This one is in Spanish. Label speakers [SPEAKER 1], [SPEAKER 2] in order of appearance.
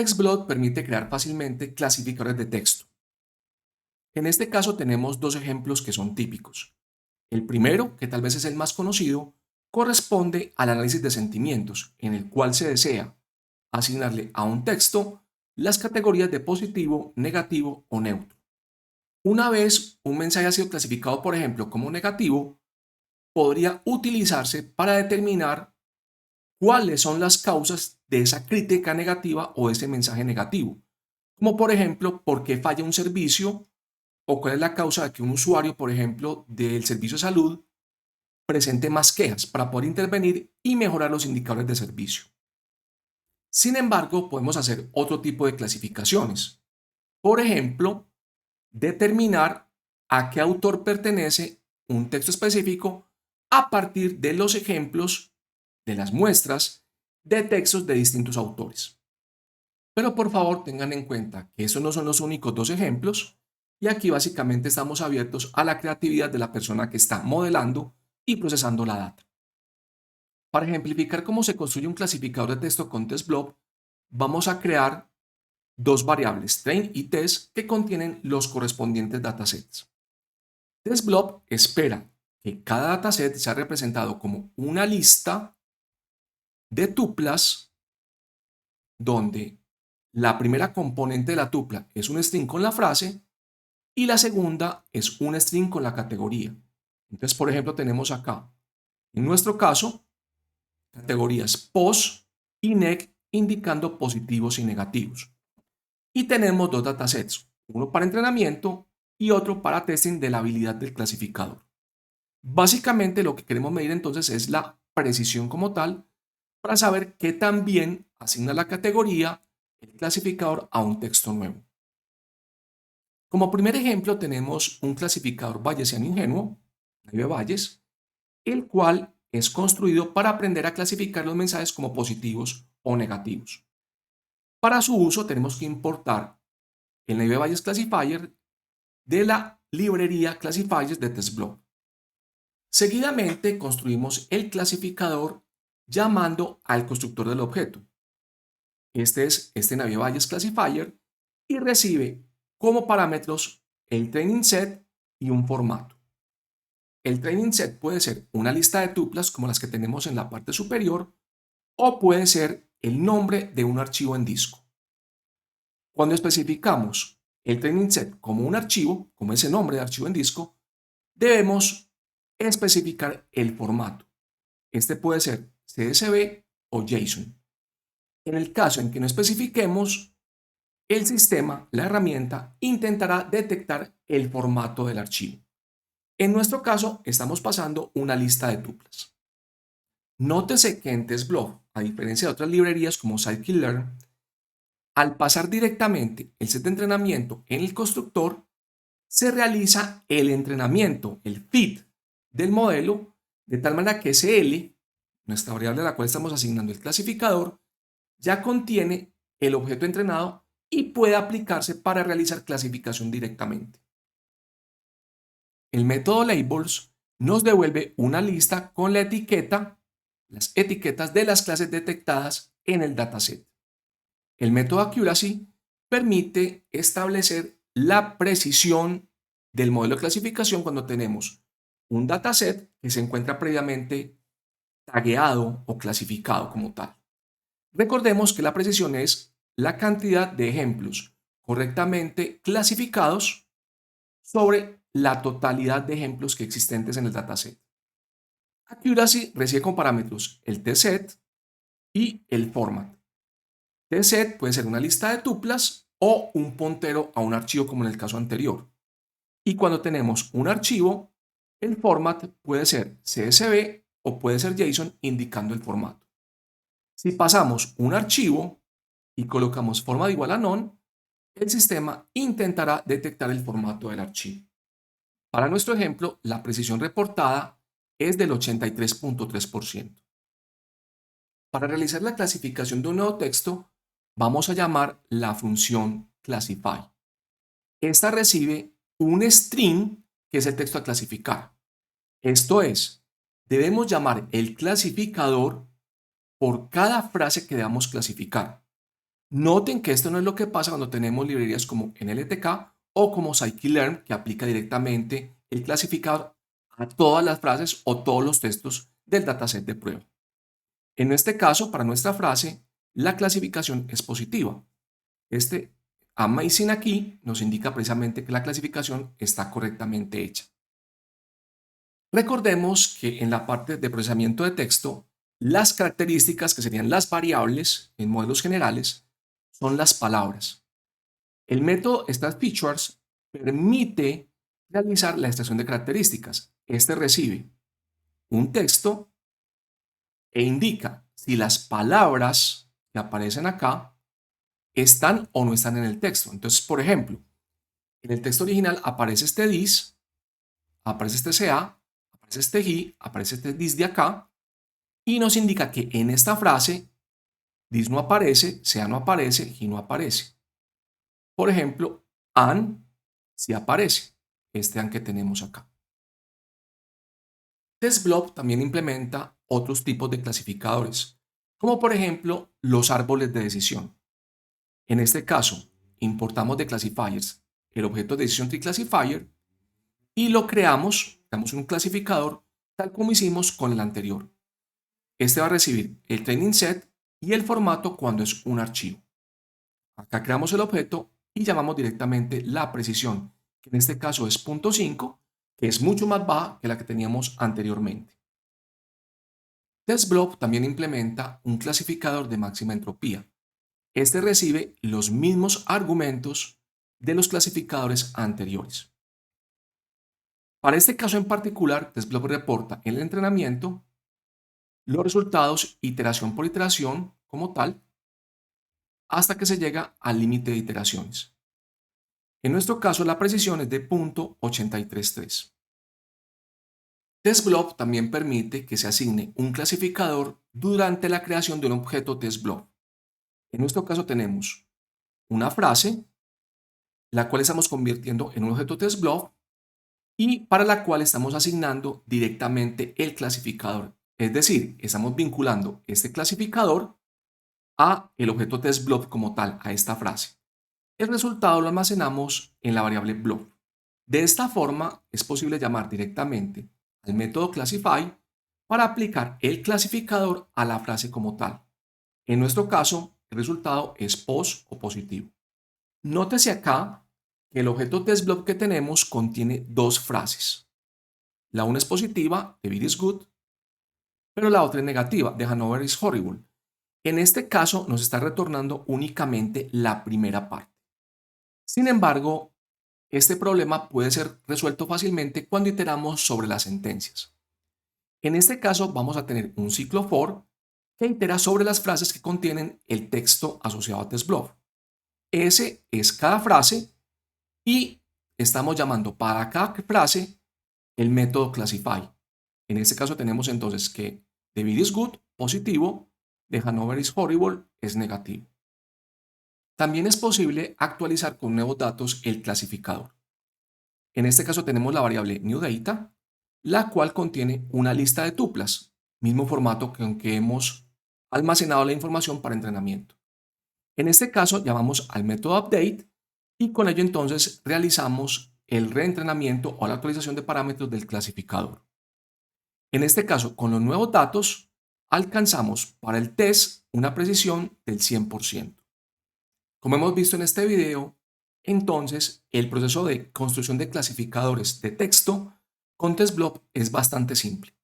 [SPEAKER 1] TextBlock permite crear fácilmente clasificadores de texto. En este caso tenemos dos ejemplos que son típicos. El primero, que tal vez es el más conocido, corresponde al análisis de sentimientos, en el cual se desea asignarle a un texto las categorías de positivo, negativo o neutro. Una vez un mensaje ha sido clasificado, por ejemplo, como negativo, podría utilizarse para determinar cuáles son las causas de esa crítica negativa o ese mensaje negativo. Como por ejemplo, por qué falla un servicio o cuál es la causa de que un usuario, por ejemplo, del servicio de salud presente más quejas para poder intervenir y mejorar los indicadores de servicio. Sin embargo, podemos hacer otro tipo de clasificaciones. Por ejemplo, determinar a qué autor pertenece un texto específico a partir de los ejemplos de las muestras de textos de distintos autores. Pero por favor tengan en cuenta que estos no son los únicos dos ejemplos y aquí básicamente estamos abiertos a la creatividad de la persona que está modelando y procesando la data. Para ejemplificar cómo se construye un clasificador de texto con TestBlock, vamos a crear dos variables, train y test, que contienen los correspondientes datasets. TestBlock espera que cada dataset sea representado como una lista de tuplas donde la primera componente de la tupla es un string con la frase y la segunda es un string con la categoría. Entonces, por ejemplo, tenemos acá, en nuestro caso, categorías POS y NEC indicando positivos y negativos. Y tenemos dos datasets, uno para entrenamiento y otro para testing de la habilidad del clasificador. Básicamente lo que queremos medir entonces es la precisión como tal para saber qué tan bien asigna la categoría el clasificador a un texto nuevo. Como primer ejemplo tenemos un clasificador bayesiano ingenuo, Naive Bayes, el cual es construido para aprender a clasificar los mensajes como positivos o negativos. Para su uso tenemos que importar el Naive Bayes Classifier de la librería Classifiers de TestBlock. Seguidamente construimos el clasificador llamando al constructor del objeto. Este es este Naive Bayes Classifier y recibe como parámetros el training set y un formato. El training set puede ser una lista de tuplas como las que tenemos en la parte superior o puede ser el nombre de un archivo en disco. Cuando especificamos el training set como un archivo, como ese nombre de archivo en disco, debemos especificar el formato. Este puede ser CSV o JSON. En el caso en que no especifiquemos, el sistema, la herramienta, intentará detectar el formato del archivo. En nuestro caso, estamos pasando una lista de tuplas. Nótese que en TestBlock, a diferencia de otras librerías como Scikit-Learn, al pasar directamente el set de entrenamiento en el constructor, se realiza el entrenamiento, el fit del modelo, de tal manera que SL, nuestra variable a la cual estamos asignando el clasificador, ya contiene el objeto entrenado y puede aplicarse para realizar clasificación directamente. El método labels nos devuelve una lista con la etiqueta, las etiquetas de las clases detectadas en el dataset. El método accuracy permite establecer la precisión del modelo de clasificación cuando tenemos un dataset que se encuentra previamente tagueado o clasificado como tal. Recordemos que la precisión es la cantidad de ejemplos correctamente clasificados sobre la totalidad de ejemplos que existentes en el dataset. Accuracy recibe como parámetros el tset y el format. Tset puede ser una lista de tuplas o un puntero a un archivo como en el caso anterior. Y cuando tenemos un archivo, el format puede ser CSV o puede ser JSON indicando el formato. Si pasamos un archivo y colocamos format igual a none, el sistema intentará detectar el formato del archivo. Para nuestro ejemplo, la precisión reportada es del 83.3%. Para realizar la clasificación de un nuevo texto, vamos a llamar la función classify. Esta recibe un string que es el texto a clasificar. Esto es, debemos llamar el clasificador por cada frase que debamos clasificar. Noten que esto no es lo que pasa cuando tenemos librerías como NLTK o como Scikit-Learn, que aplica directamente el clasificador a todas las frases o todos los textos del dataset de prueba. En este caso, para nuestra frase, la clasificación es positiva. Este amazing aquí nos indica precisamente que la clasificación está correctamente hecha. Recordemos que en la parte de procesamiento de texto, las características que serían las variables en modelos generales son las palabras. El método StatFeatures permite realizar la extracción de características. Este recibe un texto e indica si las palabras que aparecen acá están o no están en el texto. Entonces, por ejemplo, en el texto original aparece este this, aparece este sea, aparece este he, aparece este this de acá, y nos indica que en esta frase this no aparece, sea no aparece, he no aparece. Por ejemplo, an sí aparece, este an que tenemos acá. TestBlob también implementa otros tipos de clasificadores, como por ejemplo los árboles de decisión. En este caso, importamos de classifiers el objeto Decision Tree Classifier y lo creamos un clasificador tal como hicimos con el anterior. Este va a recibir el training set y el formato cuando es un archivo. Acá creamos el objeto y llamamos directamente la precisión, que en este caso es 0.5, que es mucho más baja que la que teníamos anteriormente. TestBlob también implementa un clasificador de máxima entropía. Este recibe los mismos argumentos de los clasificadores anteriores. Para este caso en particular, TestBlob reporta en el entrenamiento los resultados iteración por iteración como tal, hasta que se llega al límite de iteraciones. En nuestro caso, la precisión es de 0.833. TestBlob también permite que se asigne un clasificador durante la creación de un objeto TestBlob. En nuestro caso tenemos una frase, la cual estamos convirtiendo en un objeto TestBlob y para la cual estamos asignando directamente el clasificador. Es decir, estamos vinculando este clasificador a el objeto TestBlob como tal, a esta frase. El resultado lo almacenamos en la variable blob. De esta forma es posible llamar directamente al método classify para aplicar el clasificador a la frase como tal. En nuestro caso, el resultado es pos o positivo. Nótese acá que el objeto TestBlob que tenemos contiene dos frases. La una es positiva, the beat is good, pero la otra es negativa, the Hanover is horrible. En este caso nos está retornando únicamente la primera parte. Sin embargo, este problema puede ser resuelto fácilmente cuando iteramos sobre las sentencias. En este caso vamos a tener un ciclo for que itera sobre las frases que contienen el texto asociado a TestBlob. Ese es cada frase y estamos llamando para cada frase el método classify. En este caso tenemos entonces que the beat is good, positivo, the Hanover is horrible, es negativo. También es posible actualizar con nuevos datos el clasificador. En este caso tenemos la variable newData, la cual contiene una lista de tuplas, mismo formato que aunque hemos almacenado la información para entrenamiento. En este caso llamamos al método update y con ello entonces realizamos el reentrenamiento o la actualización de parámetros del clasificador. En este caso, con los nuevos datos, alcanzamos para el test una precisión del 100%. Como hemos visto en este video, entonces el proceso de construcción de clasificadores de texto con TestBlob es bastante simple.